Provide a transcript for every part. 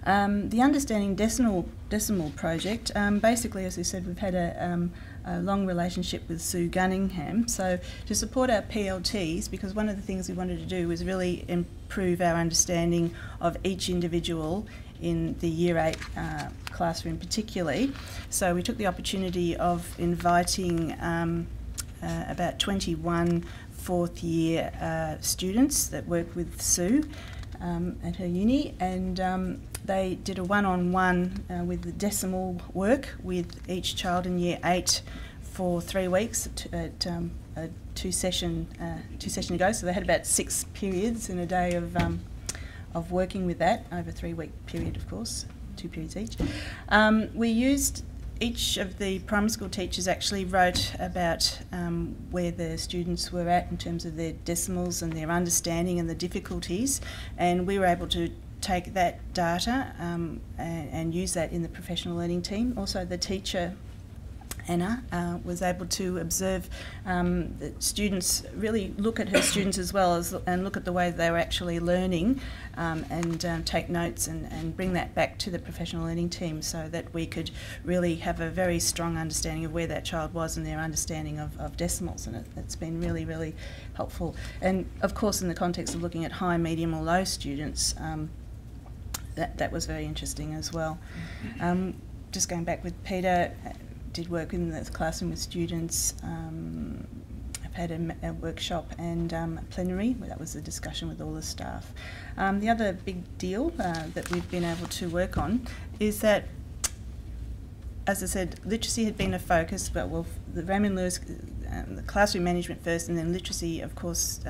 The Understanding Decimal project, basically, as I said, we've had a long relationship with Sue Gunningham. So to support our PLTs, because one of the things we wanted to do was really improve our understanding of each individual in the Year 8 classroom particularly. So we took the opportunity of inviting about 21 fourth year students that work with Sue at her uni, and they did a one-on-one with the decimal work with each child in Year 8 for 3 weeks at a two-session ago. So they had about 6 periods in a day of working with that over a 3-week period, of course, 2 periods each. We used, each of the primary school teachers actually wrote about where the students were at in terms of their decimals and their understanding and the difficulties, and we were able to take that data and use that in the professional learning team. Also, the teacher, Anna, was able to observe that students, really look at her students as well as and look at the way they were actually learning and take notes and bring that back to the professional learning team so that we could really have a very strong understanding of where that child was and their understanding of decimals, and it's been really, really helpful. And of course, in the context of looking at high, medium or low students, that was very interesting as well. Just going back with Peter, did work in the classroom with students. I've had a workshop and a plenary where that was a discussion with all the staff. The other big deal that we've been able to work on is that, as I said, literacy had been a focus, but the Raymond Lewis, the classroom management first, and then literacy, of course,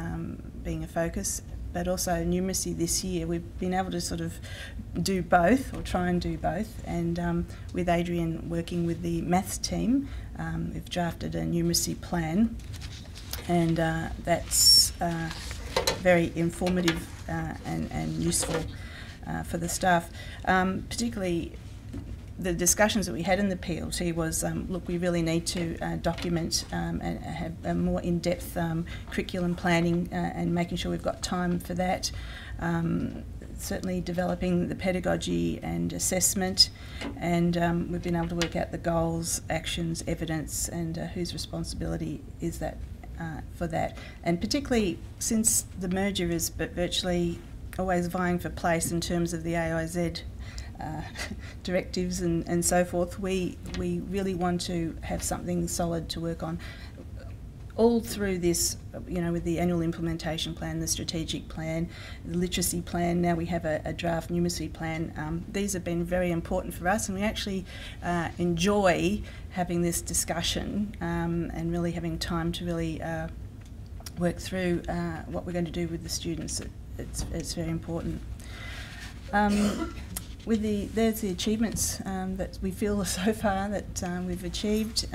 being a focus, but also numeracy this year. We've been able to sort of do both, or try and do both, and with Adrian working with the maths team, we've drafted a numeracy plan, and that's very informative and useful for the staff. Particularly the discussions that we had in the PLT was, look, we really need to document and have a more in-depth curriculum planning and making sure we've got time for that. Certainly developing the pedagogy and assessment, and we've been able to work out the goals, actions, evidence, and whose responsibility is that for that. And particularly since the merger is virtually always vying for place in terms of the AiZ directives and so forth, we really want to have something solid to work on. All through this, you know, with the annual implementation plan, the strategic plan, the literacy plan, now we have a draft numeracy plan. These have been very important for us, and we actually enjoy having this discussion and really having time to really work through what we're going to do with the students. It's very important. There's the achievements that we feel so far that we've achieved.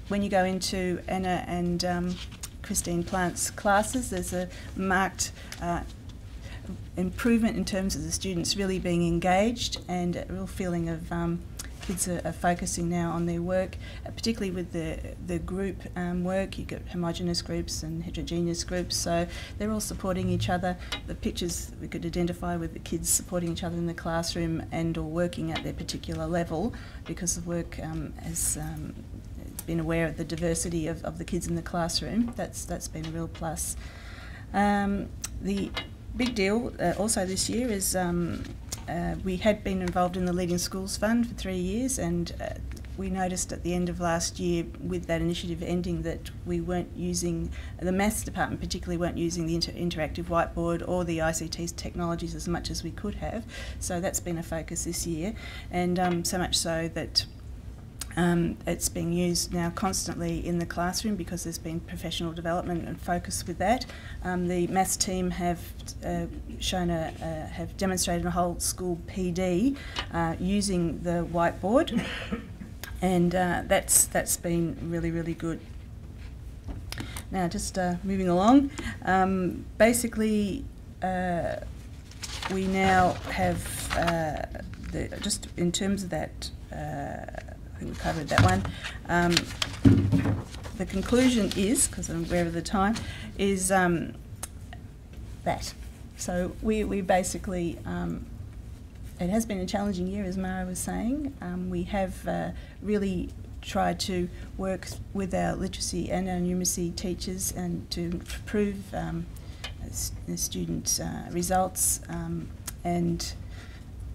When you go into Anna and Christine Plant's classes, there's a marked improvement in terms of the students really being engaged, and a real feeling of kids are focusing now on their work, particularly with the group work. You get homogenous groups and heterogeneous groups, so they're all supporting each other. The pictures we could identify with the kids supporting each other in the classroom and or working at their particular level, because the work has been aware of the diversity of the kids in the classroom. That's been a real plus. The big deal also this year is we had been involved in the Leading Schools Fund for 3 years, and we noticed at the end of last year, with that initiative ending, that we weren't using, the maths department particularly weren't using the interactive whiteboard or the ICT technologies as much as we could have. So that's been a focus this year, and so much so that it's being used now constantly in the classroom because there's been professional development and focus with that. The maths team have have demonstrated a whole school PD using the whiteboard, and that's been really, really good. Now, just moving along, basically we now have just in terms of that. We covered that one. The conclusion is, because I'm aware of the time, is that. So we basically it has been a challenging year, as Mara was saying. We have really tried to work with our literacy and our numeracy teachers and to improve the students' results, and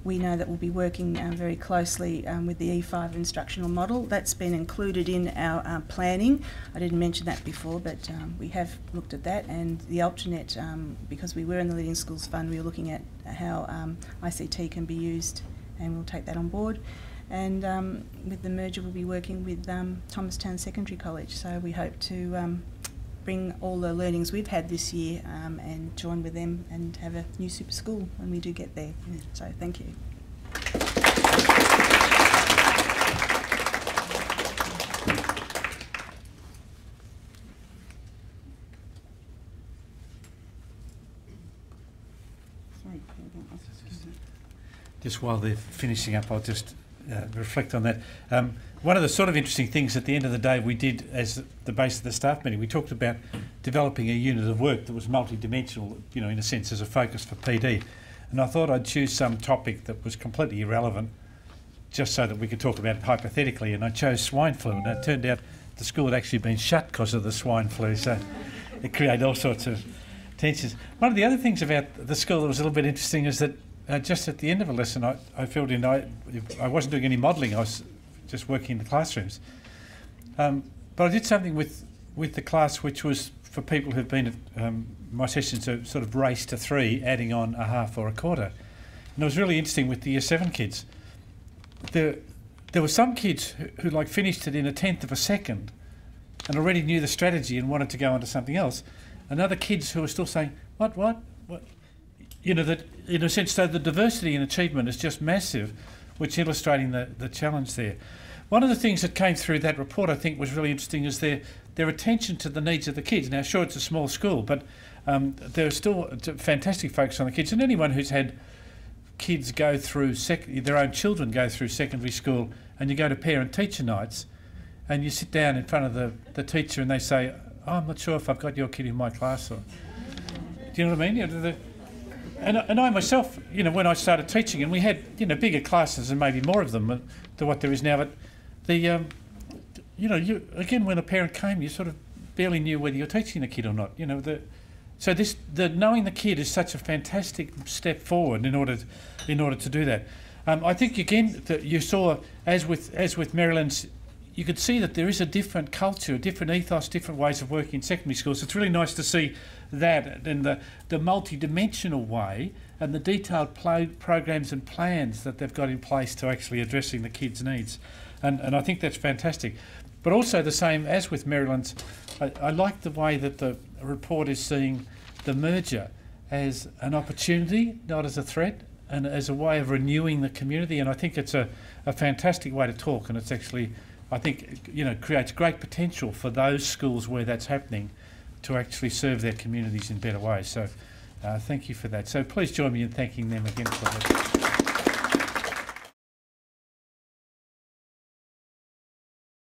we know that we'll be working very closely with the E5 instructional model. That's been included in our planning. I didn't mention that before, but we have looked at that, and the alternate, because we were in the Leading Schools Fund, we were looking at how ICT can be used, and we'll take that on board. And with the merger, we'll be working with Thomastown Secondary College, so we hope to bring all the learnings we've had this year and join with them and have a new super school when we do get there. Yeah, so thank you. Just while they're finishing up, I'll just reflect on that. One of the sort of interesting things at the end of the day we did as the base of the staff meeting, we talked about developing a unit of work that was multidimensional, you know, in a sense as a focus for PD. And I thought I'd choose some topic that was completely irrelevant just so that we could talk about it hypothetically, and I chose swine flu, and it turned out the school had actually been shut because of the swine flu, so it created all sorts of tensions. One of the other things about the school that was a little bit interesting is that just at the end of a lesson, I filled in, I wasn't doing any modelling, I was just working in the classrooms. But I did something with the class which was for people who've been at my sessions are sort of race to 3, adding on a half or a quarter. And it was really interesting with the Year 7 kids. There were some kids who like finished it in a tenth of a second and already knew the strategy and wanted to go on to something else. And other kids who were still saying, what? You know, that in a sense, so the diversity in achievement is just massive, which illustrating the challenge there. One of the things that came through that report, I think, was really interesting is their attention to the needs of the kids. Now, sure, it's a small school, but there's still fantastic focus on the kids. And anyone who's had kids go through, their own children go through secondary school, and you go to parent-teacher nights, and you sit down in front of the teacher and they say, oh, I'm not sure if I've got your kid in my class. Or, do you know what I mean? You know, and I myself, you know, when I started teaching, and we had, you know, bigger classes and maybe more of them than what there is now, but you know, again, when a parent came, you sort of barely knew whether you're teaching the kid or not. You know, so knowing the kid is such a fantastic step forward in order to do that. I think again that you saw, as with Maryland's, you could see that there is a different culture, a different ethos, different ways of working in secondary schools. It's really nice to see that and the multi-dimensional way and the detailed programs and plans that they've got in place to actually addressing the kids' needs. And I think that's fantastic. But also the same as with Maryland's, I like the way that the report is seeing the merger as an opportunity, not as a threat, and as a way of renewing the community. And I think it's a fantastic way to talk, and it's actually, I think, you know, creates great potential for those schools where that's happening to actually serve their communities in better ways. So thank you for that. So please join me in thanking them again for that.